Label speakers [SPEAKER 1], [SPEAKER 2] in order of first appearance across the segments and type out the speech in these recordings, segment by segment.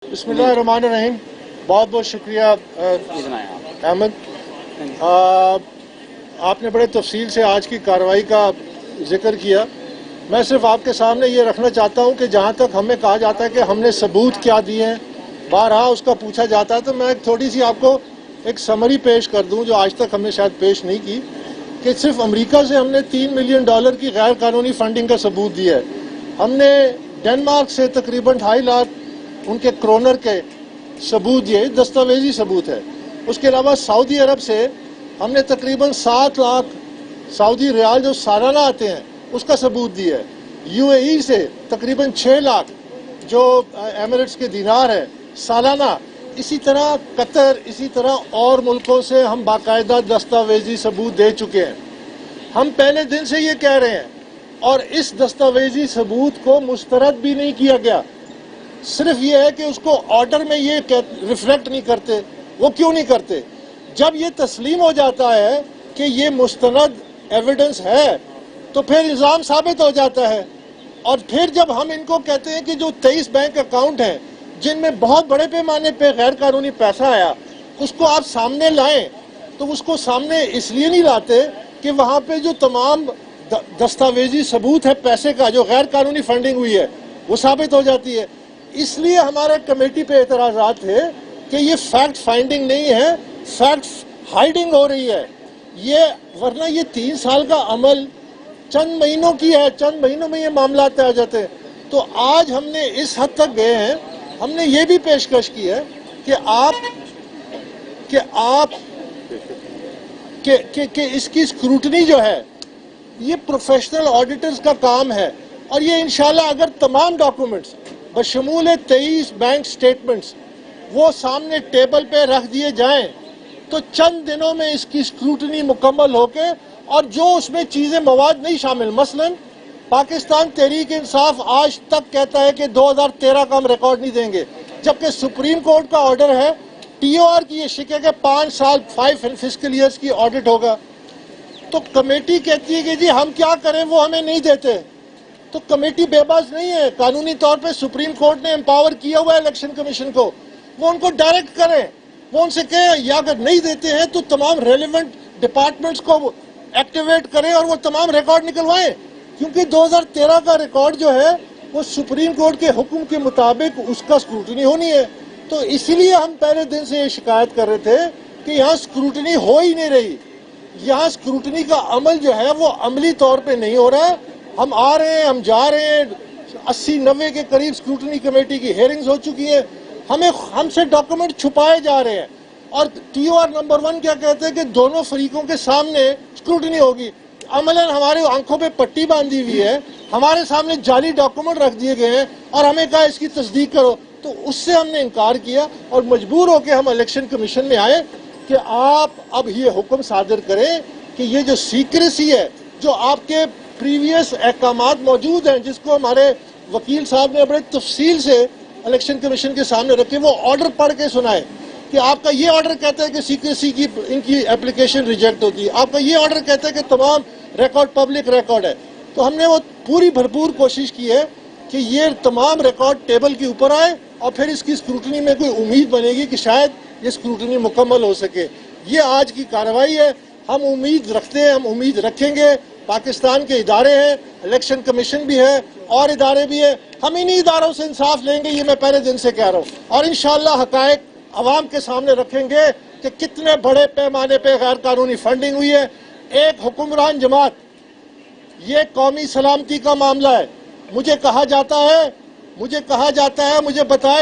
[SPEAKER 1] बिस्मिल्लाहिर्रहमानिर्रहीम। बहुत बहुत शुक्रिया अहमद, आपने बड़े तफसील से आज की कार्रवाई का जिक्र किया। मैं सिर्फ आपके सामने ये रखना चाहता हूँ कि जहाँ तक हमें कहा जाता है कि हमने सबूत क्या दिए हैं, बारहा उसका पूछा जाता है, तो मैं थोड़ी सी आपको एक समरी पेश कर दूँ जो आज तक हमने शायद पेश नहीं की, कि सिर्फ अमेरिका से हमने $3 मिलियन की गैर कानूनी फंडिंग का सबूत दिया है। हमने डेनमार्क से तकरीबन 2.5 लाख उनके क्रोनर के सबूत दिए, दस्तावेजी सबूत है। उसके अलावा सऊदी अरब से हमने तकरीबन 7 लाख सऊदी रियाल जो सालाना आते हैं उसका सबूत दिया है। यूएई से तकरीबन 6 लाख जो एमिरेट्स के दिनार है सालाना। इसी तरह कतर, इसी तरह और मुल्कों से हम बाकायदा दस्तावेजी सबूत दे चुके हैं। हम पहले दिन से ये कह रहे हैं और इस दस्तावेजी सबूत को मुस्तरद भी नहीं किया गया। सिर्फ ये है कि उसको ऑर्डर में ये रिफ्लेक्ट नहीं करते। वो क्यों नहीं करते? जब ये तस्लीम हो जाता है कि ये मुस्तनद एविडेंस है तो फिर इल्ज़ाम साबित हो जाता है। और फिर जब हम इनको कहते हैं कि जो 23 बैंक अकाउंट हैं जिनमें बहुत बड़े पैमाने पे गैर कानूनी पैसा आया, उसको आप सामने लाएं, तो उसको सामने इसलिए नहीं लाते कि वहाँ पे जो तमाम दस्तावेजी सबूत है पैसे का जो गैर कानूनी फंडिंग हुई है वो साबित हो जाती है। इसलिए हमारे कमेटी पे एतराज़ात थे कि ये फैक्ट फाइंडिंग नहीं है, फैक्ट हाइडिंग हो रही है ये। वरना ये 3 साल का अमल चंद महीनों की है, चंद महीनों में ये मामला तय हो जाते हैं। तो आज हमने इस हद तक गए हैं, हमने ये भी पेशकश की है कि इसकी स्क्रूटनी जो है ये प्रोफेशनल ऑडिटर्स का काम है। और ये इंशाल्लाह अगर तमाम डॉक्यूमेंट्स बशमूल 23 बैंक स्टेटमेंट्स वो सामने टेबल पे रख दिए जाएं तो चंद दिनों में इसकी स्क्रूटनी मुकम्मल होके और जो उसमें चीज़ें मवाद नहीं शामिल, मसलन पाकिस्तान तहरीक इंसाफ आज तक कहता है कि 2013 का हम रिकॉर्ड नहीं देंगे, जबकि सुप्रीम कोर्ट का ऑर्डर है टीओआर की ये शिक है कि 5 साल 5 फिस्कल ईयर्स की ऑडिट होगा। तो कमेटी कहती है कि जी हम क्या करें, वो हमें नहीं देते। तो कमेटी बेबस नहीं है, कानूनी तौर पे सुप्रीम कोर्ट ने एम्पावर किया हुआ है इलेक्शन कमीशन को, वो उनको डायरेक्ट करें, वो उनसे कहें या अगर नहीं देते हैं तो तमाम रेलेवेंट डिपार्टमेंट्स को एक्टिवेट करें और वो तमाम रिकॉर्ड निकलवाएं। क्योंकि 2013 का रिकॉर्ड जो है वो सुप्रीम कोर्ट के हुक्म के मुताबिक उसका स्क्रूटनी होनी है। तो इसीलिए हम पहले दिन से ये शिकायत कर रहे थे कि यहाँ स्क्रूटनी हो ही नहीं रही। यहाँ स्क्रूटनी का अमल जो है वो अमली तौर पे नहीं हो रहा है। हम आ रहे हैं, हम जा रहे हैं, 80-90 के करीब स्क्रूटनी कमेटी की हेयरिंग्स हो चुकी है। हमसे डॉक्यूमेंट छुपाए जा रहे हैं। और टीओआर नंबर 1 क्या कहते हैं कि दोनों फरीकों के सामने स्क्रूटनी होगी। अमलन हमारे आंखों पे पट्टी बांधी हुई है, हमारे सामने जाली डॉक्यूमेंट रख दिए गए हैं और हमें कहा इसकी तस्दीक करो। तो उससे हमने इनकार किया और मजबूर होकर हम इलेक्शन कमीशन में आए कि आप अब ये हुक्म सादर करें कि ये जो सीक्रेसी है, जो आपके प्रीवियस अहकामात मौजूद हैं जिसको हमारे वकील साहब ने बड़े तफसील से इलेक्शन कमीशन के सामने रखे, वो ऑर्डर पढ़ के सुनाए कि आपका ये ऑर्डर कहता है कि सीक्रेसी की इनकी एप्लीकेशन रिजेक्ट होती है, आपका ये ऑर्डर कहता है कि तमाम रिकॉर्ड पब्लिक रिकॉर्ड है। तो हमने वो पूरी भरपूर कोशिश की है कि ये तमाम रिकॉर्ड टेबल के ऊपर आए और फिर इसकी स्क्रूटनी में कोई उम्मीद बनेगी कि शायद ये स्क्रूटनी मुकम्मल हो सके। ये आज की कार्रवाई है। हम उम्मीद रखते हैं, हम उम्मीद रखेंगे। पाकिस्तान के इदारे हैं, इलेक्शन कमीशन भी है और इदारे भी है, हम इन्हीं इदारों से इंसाफ लेंगे, ये मैं पहले दिन से कह रहा हूँ। और इंशाअल्लाह हकायक अवाम के सामने रखेंगे कि कितने बड़े पैमाने पे गैर कानूनी फंडिंग हुई है। एक हुक्मरान जमात, ये कौमी सलामती का मामला है। मुझे बताया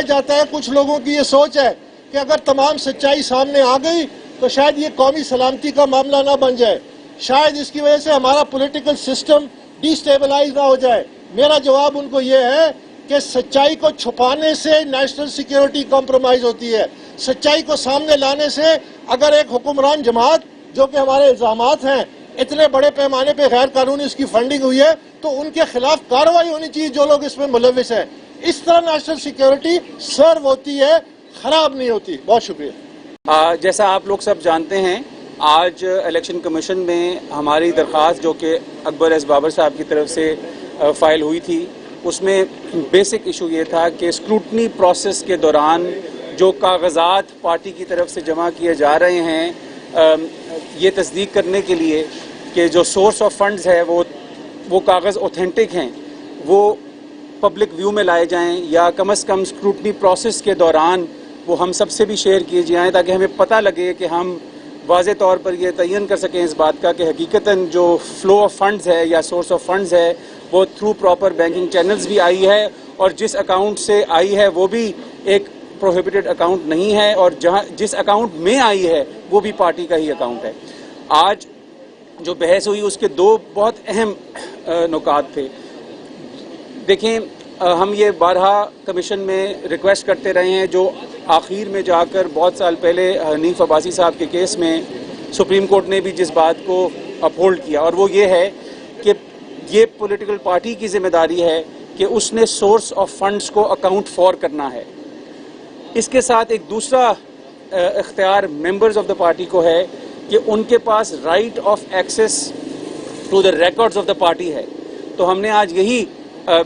[SPEAKER 1] जाता है कुछ लोगों की ये सोच है कि अगर तमाम सच्चाई सामने आ गई तो शायद ये कौमी सलामती का मामला ना बन जाए, शायद इसकी वजह से हमारा पॉलिटिकल सिस्टम डिस्टेबलाइज ना हो जाए। मेरा जवाब उनको ये है कि सच्चाई को छुपाने से नेशनल सिक्योरिटी कॉम्प्रोमाइज होती है। सच्चाई को सामने लाने से अगर एक हुक्मरान जमात जो कि हमारे इल्जामात हैं इतने बड़े पैमाने पे गैर कानूनी इसकी फंडिंग हुई है तो उनके खिलाफ कार्रवाई होनी चाहिए जो लोग इसमें मुलविस हैं। इस तरह नेशनल सिक्योरिटी सर्व होती है, खराब नहीं होती। बहुत शुक्रिया।
[SPEAKER 2] जैसा आप लोग सब जानते हैं, आज इलेक्शन कमीशन में हमारी दरख्वास्त जो कि अकबर एस बाबर साहब की तरफ से फाइल हुई थी اس میں بیسک ایشو یہ تھا کہ اسکروٹنی پروسیس کے دوران جو کاغذات پارٹی کی طرف سے جمع کیے جا رہے ہیں یہ تصدیق کرنے کے لیے کہ جو سورس آف فنڈز ہے وہ کاغذ اوتھینٹک ہیں، وہ پبلک ویو میں لائے جائیں یا کم از کم اسکروٹنی پروسیس کے دوران وہ ہم سب سے بھی شیئر کیے جائیں تاکہ ہمیں پتہ لگے کہ ہم واضح طور پر یہ تعین کر سکیں اس بات کا کہ حقیقتاً جو فلو آف فنڈز ہے یا سورس آف فنڈز ہے وہ تھرو پراپر بینکنگ چینلز بھی آئی ہے، اور جس اکاؤنٹ سے آئی ہے وہ بھی ایک پروہیبٹڈ اکاؤنٹ نہیں ہے، اور جس اکاؤنٹ میں آئی ہے وہ بھی پارٹی کا ہی اکاؤنٹ ہے۔ آج جو بحث ہوئی اس کے دو بہت اہم نکات تھے۔ دیکھیں، ہم یہ بارہا کمیشن میں ریکویسٹ کرتے رہے ہیں، جو آخر میں جا کر بہت سال پہلے حنیف عباسی صاحب کے کیس میں سپریم کورٹ نے بھی جس بات کو اپہولڈ کیا، اور وہ یہ ہے کہ یہ پولیٹیکل پارٹی کی ذمہ داری ہے کہ اس نے سورس آف فنڈز کو اکاؤنٹ فار کرنا ہے۔ اس کے ساتھ ایک دوسرا اختیار ممبرز آف دا پارٹی کو ہے کہ ان کے پاس right of access to the records of the party ہے۔ تو ہم نے آج یہی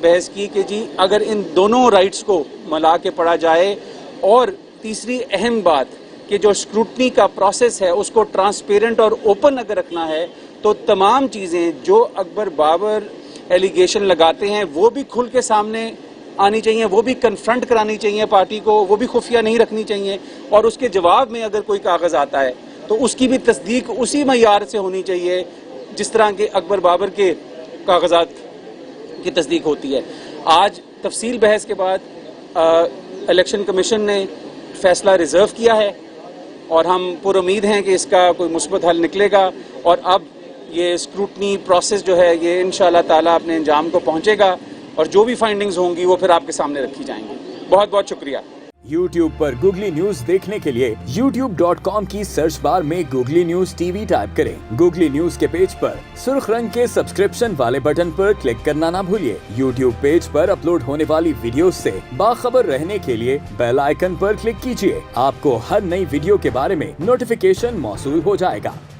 [SPEAKER 2] بحث کی کہ جی اگر ان دونوں رائٹس کو ملا کے پڑھا جائے، اور تیسری اہم بات کہ جو اسکروٹنی کا پروسیس ہے اس کو ٹرانسپیرنٹ اور اوپن اگر رکھنا ہے تو تمام چیزیں جو اکبر بابر ایلیگیشن لگاتے ہیں وہ بھی کھل کے سامنے آنی چاہیے، وہ بھی کنفرنٹ کرانی چاہیے پارٹی کو، وہ بھی خفیہ نہیں رکھنی چاہیے، اور اس کے جواب میں اگر کوئی کاغذ آتا ہے تو اس کی بھی تصدیق اسی معیار سے ہونی چاہیے جس طرح کے اکبر بابر کے کاغذات کی تصدیق ہوتی ہے۔ آج تفصیل بحث کے بعد الیکشن کمیشن نے فیصلہ ریزرو کیا ہے، اور ہم پر امید ہیں کہ اس کا کوئی مثبت حل نکلے گا، اور اب یہ اسکروٹنی پروسیس جو ہے یہ انشاءاللہ تعالیٰ اپنے انجام کو پہنچے گا، اور جو بھی فائنڈنگز ہوں گی وہ پھر آپ کے سامنے رکھی جائیں گی۔ بہت بہت شکریہ۔
[SPEAKER 3] YouTube پر گوگلی نیوز دیکھنے کے لیے youtube.com کی سرچ بار میں googly news T V type کریں۔ گوگلی نیوز کے پیج پر سرخ رنگ کے سبسکرپشن والے بٹن پر کلک کرنا نہ بھولیے۔ YouTube پیج پر اپلوڈ ہونے والی ویڈیوز سے باخبر رہنے کے لیے بیل آئیکن پر کلک کیجیے۔ آپ کو ہر نئی ویڈیو کے بارے میں نوٹیفیکیشن موصول ہو جائے گا۔